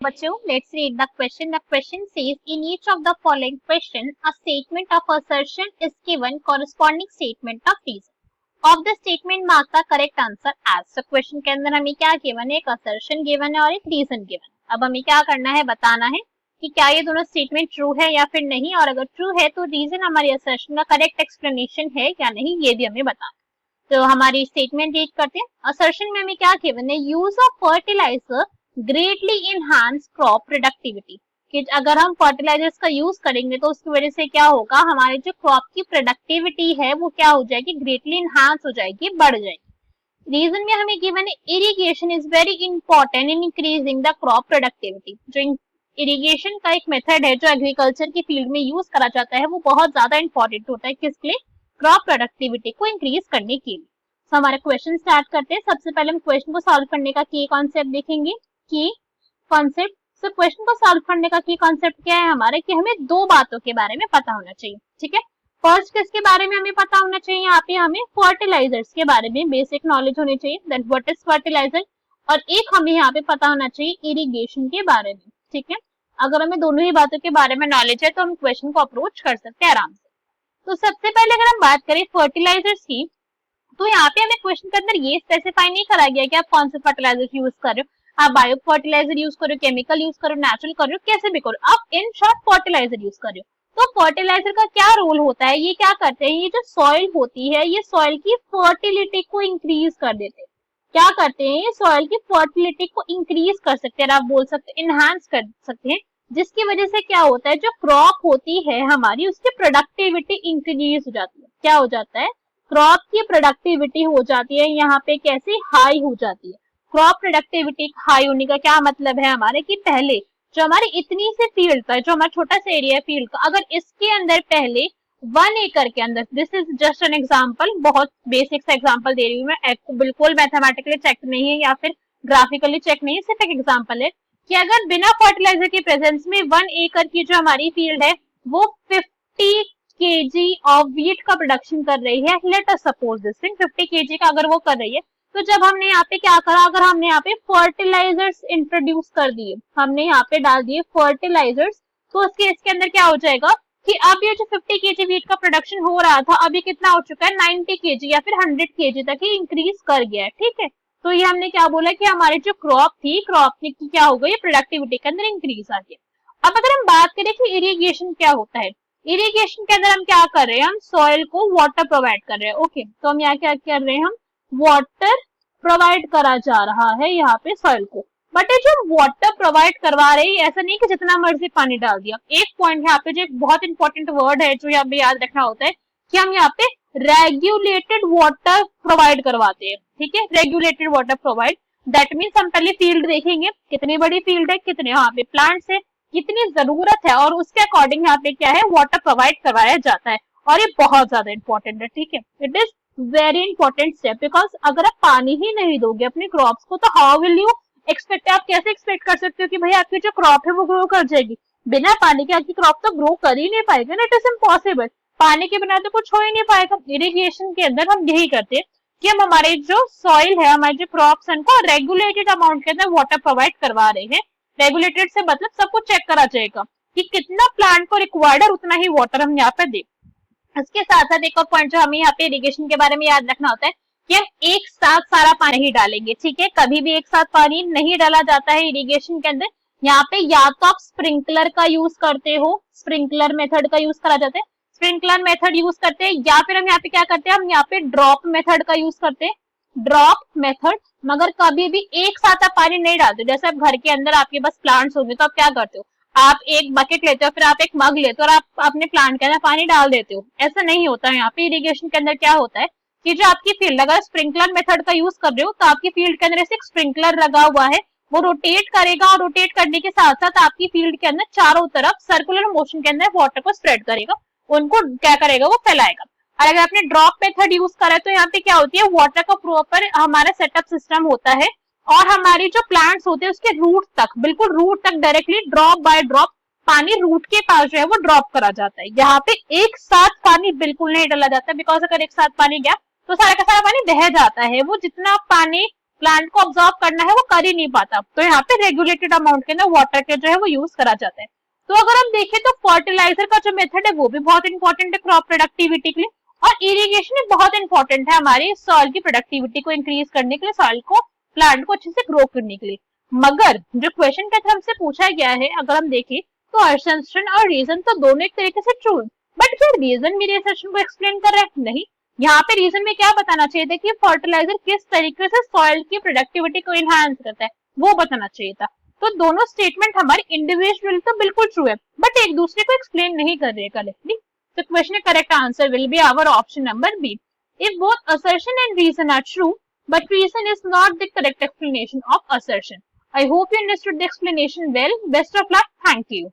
बच्चों, let's read the question. The question says, in each of the following question, a statement of assertion is given corresponding statement of reason. Of the statement mark the correct answer as. So question के अंदर हमें क्या given है, एक assertion given है और एक reason given है. अब हमें क्या करना है, बताना है कि क्या ये दोनों statement true है या फिर नहीं, और अगर true है तो reason हमारी assertion का correct explanation है या नहीं, ये भी हमें बताना. तो हमारी स्टेटमेंट रीड करते हैं. असर्शन में हमें क्या गिवन है, use of fertilizer greatly enhance crop productivity, कि अगर हम फर्टिलाइजर्स का यूज करेंगे तो उसकी वजह से क्या होगा, हमारे जो क्रॉप की प्रोडक्टिविटी है वो क्या हो जाएगी, ग्रेटली इनहांस हो जाएगी, बढ़ जाएगी. रीजन में हमें गिवन है, irrigation is very important in increasing the crop productivity. जो इरिगेशन का एक मेथड है जो एग्रीकल्चर की फील्ड में यूज करा जाता है वो बहुत ज्यादा इंपॉर्टेंट होता है, किसके लिए, क्रॉप प्रोडक्टिविटी को इंक्रीज करने के लिए. तो हमारा क्वेश्चन स्टार्ट करते हैं. सबसे पहले हम क्वेश्चन को सॉल्व करने का की कॉन्सेप्ट देखेंगे. की कॉन्सेप्ट, तो क्वेश्चन को सॉल्व करने का की कॉन्सेप्ट क्या है हमारे, कि हमें दो बातों के बारे में पता होना चाहिए. ठीक है, फर्स्ट किसके बारे में हमें पता होना चाहिए, यहाँ पे हमें फर्टिलाइजर्स के बारे में बेसिक नॉलेज होनी चाहिए, दैट व्हाट इज फर्टिलाइजर, और एक हमें यहाँ पे पता होना चाहिए इरिगेशन के बारे में. ठीक है, अगर हमें दोनों ही बातों के बारे में नॉलेज है तो हम क्वेश्चन को अप्रोच कर सकते हैं आराम से. तो सबसे पहले अगर हम बात करें फर्टिलाइजर्स की, तो यहाँ पे हमें क्वेश्चन के अंदर ये स्पेसिफाई नहीं करा गया कि आप कौन से फर्टिलाइजर यूज कर रहे हो, आप बायो फर्टिलाइजर यूज करो, केमिकल यूज करो, नेचुरल कर रहे हो, कैसे भी करो, आप इन शॉर्ट फर्टिलाइजर यूज कर रहे हो. तो फर्टिलाइजर का क्या रोल होता है, ये क्या करते हैं, ये जो सॉइल होती है ये सॉइल की फर्टिलिटी को इंक्रीज कर देते हैं. क्या करते हैं, ये सॉइल की फर्टिलिटी को इंक्रीज कर सकते हैं, आप बोल सकते हैं इनहांस कर सकते हैं, जिसकी वजह से क्या होता है, जो क्रॉप होती है हमारी उसकी प्रोडक्टिविटी इंक्रीज हो जाती है. क्या हो जाता है, क्रॉप की प्रोडक्टिविटी हो जाती है यहाँ पे कैसे, हाई हो जाती है. क्रॉप प्रोडक्टिविटी हाई होने का क्या मतलब है हमारे, कि पहले जो हमारी इतनी से फील्ड का, जो हमारा छोटा सा एरिया है फील्ड का, अगर इसके अंदर पहले 1 एकड़ के अंदर, this is just an example, बहुत बेसिक सा एग्जांपल दे रही हूँ मैं, बिल्कुल मैथमेटिकली चेक नहीं है या फिर ग्राफिकली चेक नहीं है, सिर्फ एक एग्जांपल है कि अगर बिना फर्टिलाइजर के प्रेजेंस में 1 एकड़ की जो हमारी फील्ड है वो 50 kg ऑफ व्हीट का प्रोडक्शन कर रही है, let us suppose this thing 50 kg का अगर वो कर रही है, तो जब हमने यहाँ पे क्या करा, अगर हमने यहाँ पे फर्टिलाइजर्स इंट्रोड्यूस कर दिए, हमने यहाँ पे डाल दिए फर्टिलाइजर्स, तो उस केस के अंदर क्या हो जाएगा कि अब ये जो 50 kg व्हीट का प्रोडक्शन हो रहा था अभी कितना हो चुका है, 90 kg या फिर 100 kg तक ही इंक्रीज कर गया है. ठीक है, तो ये हमने क्या बोला कि हमारी जो क्रॉप थी, क्रॉप की क्या हो गई, प्रोडक्टिविटी के अंदर इंक्रीज आ गया. अब अगर हम बात करें कि इरिगेशन क्या होता है, इरिगेशन के अंदर हम क्या कर रहे हैं, हम सॉइल को वाटर प्रोवाइड कर रहे हैं. ओके, तो हम यहाँ क्या कर रहे हैं, हम वाटर प्रोवाइड करा जा रहा है यहाँ पे सॉइल को. बट ये जो वाटर प्रोवाइड करवा रहे हैं, ऐसा नहीं कि जितना मर्जी पानी डाल दिया. एक पॉइंट यहाँ पे जो एक बहुत इंपॉर्टेंट वर्ड है जो यहाँ पे याद रखना होता है कि हम यहाँ पे रेगुलेटेड वाटर प्रोवाइड करवाते हैं. ठीक है, regulated water provide, that means हम पहले फील्ड देखेंगे, कितनी बड़ी फील्ड है, कितने यहाँ पे प्लांट्स है, कितनी जरूरत है, और उसके अकॉर्डिंग यहाँ पे क्या है, वाटर प्रोवाइड करवाया जाता है. और ये बहुत ज्यादा इंपॉर्टेंट है. ठीक है, it is very important step, because अगर आप पानी ही नहीं दोगे अपने क्रॉप्स को तो हाउ विल यू एक्सपेक्ट, आप कैसे एक्सपेक्ट कर सकते हो कि भाई आपकी जो क्रॉप है वो ग्रो कर जाएगी. बिना पानी के आपकी क्रॉप तो ग्रो कर ही नहीं पाएगी ना, इट इज इम्पॉसिबल. पानी के बिना तो कुछ हो ही नहीं पाएगा. इरिगेशन के अंदर हम यही करते हैं कि हम हमारे जो सॉइल है, हमारे जो क्रॉप्स हैं, उनको रेगुलेटेड अमाउंट के अंदर वाटर प्रोवाइड करवा रहे हैं. रेगुलेटेड से मतलब सब कुछ चेक करा जाएगा कि कितना प्लांट को रिक्वायर्ड है उतना ही वाटर हम यहाँ पे दे. इसके साथ साथ एक और पॉइंट जो हमें यहाँ पे इरिगेशन के बारे में याद रखना होता है कि हम एक साथ सारा पानी ही डालेंगे. ठीक है, कभी भी एक साथ पानी नहीं डाला जाता है इरिगेशन के अंदर. यहाँ पे या तो आप स्प्रिंकलर का यूज करते हो, स्प्रिंकलर मेथड का यूज करा जाता है, स्प्रिंकलर मेथड यूज करते हैं, या फिर हम यहाँ पे क्या करते हैं, हम यहाँ पे ड्रॉप मेथड का यूज करते हैं, ड्रॉप मेथड. मगर कभी भी एक साथ आप पानी नहीं डालते. जैसे आप घर के अंदर आपके पास प्लांट्स होंगे तो आप क्या करते हो, आप एक बकेट लेते हो, फिर आप एक मग लेते हो और आप अपने प्लांट के अंदर पानी डाल देते हो. ऐसा नहीं होता है. यहाँ पे इरिगेशन के अंदर क्या होता है कि जो आपकी फील्ड, अगर स्प्रिंकलर मेथड का यूज कर रहे हो तो आपकी फील्ड के अंदर ऐसे एक स्प्रिंकलर लगा हुआ है, वो रोटेट करेगा, और रोटेट करने के साथ साथ आपकी फील्ड के अंदर चारों तरफ सर्कुलर मोशन के अंदर वाटर को स्प्रेड करेगा, उनको क्या करेगा, वो फैलाएगा. और अगर आपने ड्रॉप मेथड यूज करा है तो यहाँ पे क्या होती है, वाटर का प्रॉपर हमारा सेटअप सिस्टम होता है, और हमारी जो प्लांट्स होते हैं उसके रूट तक, बिल्कुल रूट तक डायरेक्टली ड्रॉप बाय ड्रॉप पानी रूट के पास जो है वो ड्रॉप करा जाता है. यहाँ पे एक साथ पानी बिल्कुल नहीं डाला जाता, बिकॉज अगर एक साथ पानी गया तो सारा का सारा पानी बह जाता है. वो जितना पानी प्लांट को ऑब्जॉर्व करना है वो कर ही नहीं पाता, तो यहाँ पे रेगुलेटेड अमाउंट के अंदर वाटर के जो है वो यूज करा जाता है। तो अगर हम देखें तो फर्टिलाइजर का जो मेथड है वो भी बहुत इंपॉर्टेंट है क्रॉप प्रोडक्टिविटी के लिए, और इरिगेशन भी बहुत इंपॉर्टेंट है हमारी सॉइल की प्रोडक्टिविटी को इंक्रीज करने के लिए, सॉइल को प्लांट को अच्छे से ग्रो करने के लिए। मगर जो क्वेश्चन के अंदर हमसे पूछा गया है अगर हम देखें तो असम्पशन और रीजन तो दोनों एक तरीके से ट्रू, बट क्या रीजन मेरे असम्पशन को एक्सप्लेन कर रहा है? नहीं, यहाँ पे रीजन में क्या बताना चाहिए था कि फर्टिलाइजर किस तरीके से सॉइल की प्रोडक्टिविटी को इनहांस करता है वो बताना चाहिए था। तो दोनों स्टेटमेंट हमारे इंडिविजुअल तो बिल्कुल ट्रू है, बट एक दूसरे को एक्सप्लेन नहीं कर रहे करेक्टली। तो question correct answer will be our option number B. If both assertion and reason are true, but reason is not the correct explanation of assertion. I hope you understood the explanation well. Best of luck. Thank you.